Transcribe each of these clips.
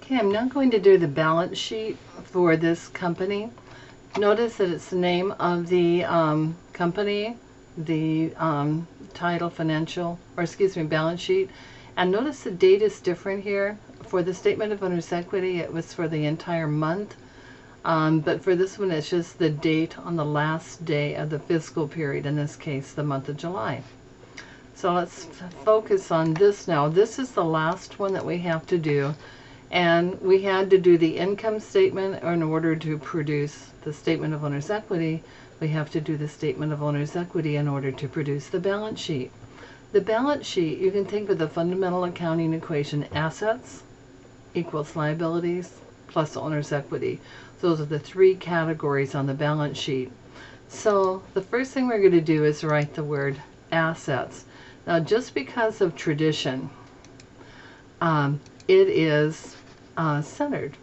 Okay, I'm now going to do the balance sheet for this company. Notice that it's the name of the company, the title financial, or excuse me, balance sheet. And notice the date is different here. For the statement of owner's equity, it was for the entire month. But for this one, it's just the date on the last day of the fiscal period, in this case, the month of July. So let's focus on this now. This is the last one that we have to do. And we had to do the income statement in order to produce the statement of owner's equity. We have to do the statement of owner's equity in order to produce the balance sheet. The balance sheet, you can think of the fundamental accounting equation: assets equals liabilities plus owner's equity. Those are the three categories on the balance sheet. So the first thing we're going to do is write the word assets. Now, just because of tradition, it is centered.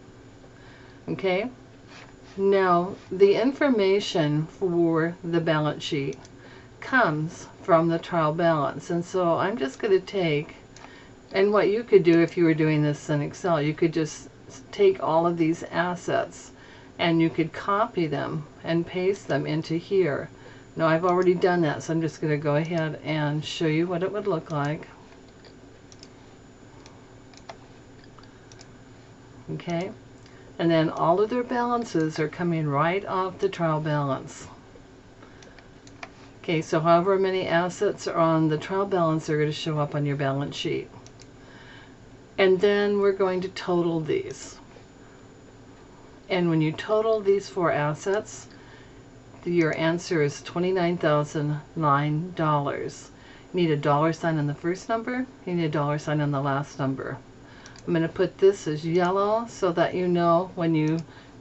Okay? Now, the information for the balance sheet comes from the trial balance. And so I'm just going to take, and what you could do if you were doing this in Excel, you could just take all of these assets and you could copy them and paste them into here. Now, I've already done that, so I'm just going to go ahead and show you what it would look like. Okay, and then all of their balances are coming right off the trial balance. Okay, so however many assets are on the trial balance are going to show up on your balance sheet. And then we're going to total these. And when you total these four assets, your answer is $29,009. You need a dollar sign on the first number, you need a dollar sign on the last number. I'm going to put this as yellow so that you know when you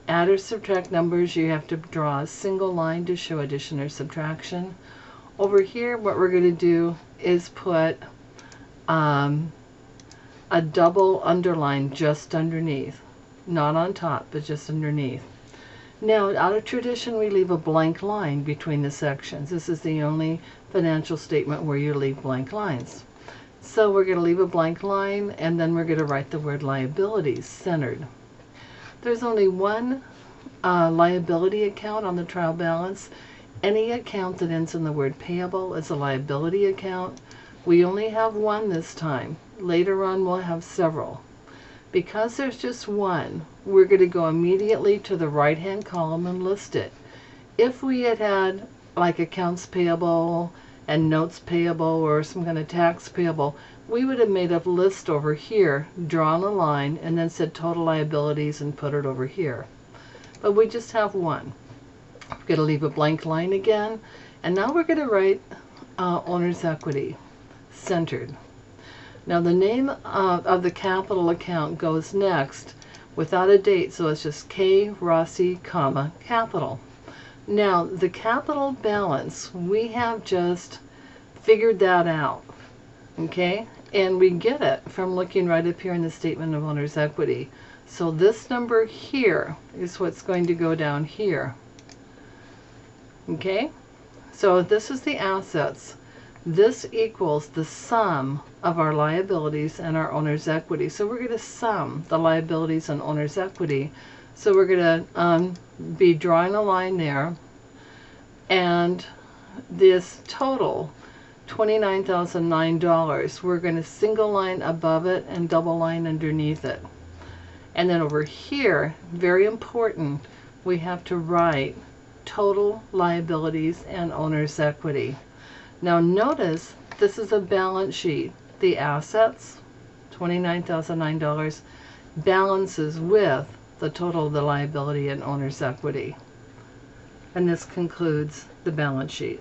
add or subtract numbers, you have to draw a single line to show addition or subtraction. Over here, what we're going to do is put a double underline just underneath. Not on top, but just underneath. Now, out of tradition, we leave a blank line between the sections. This is the only financial statement where you leave blank lines. So we're going to leave a blank line, and then we're going to write the word liabilities, centered. There's only one liability account on the trial balance. Any account that ends in the word payable is a liability account. We only have one this time. Later on, we'll have several. Because there's just one, we're going to go immediately to the right-hand column and list it. If we had had like accounts payable and notes payable or some kind of tax payable, we would have made a list over here, drawn a line, and then said total liabilities and put it over here. But we just have one. We're going to leave a blank line again, and now we're going to write owner's equity, centered. Now the name of the capital account goes next without a date, so it's just K. Rossi, comma, capital. Now the capital balance, we have just figured that out, okay? And we get it from looking right up here in the statement of owner's equity. So this number here is what's going to go down here, okay? So this is the assets. This equals the sum of our liabilities and our owner's equity. So we're going to sum the liabilities and owner's equity. So we're going to be drawing a line there. And this total, $29,009, we're going to single line above it and double line underneath it. And then over here, very important, we have to write total liabilities and owner's equity. Now notice this is a balance sheet. The assets, $29,009, balances with the total of the liability and owner's equity. And this concludes the balance sheet.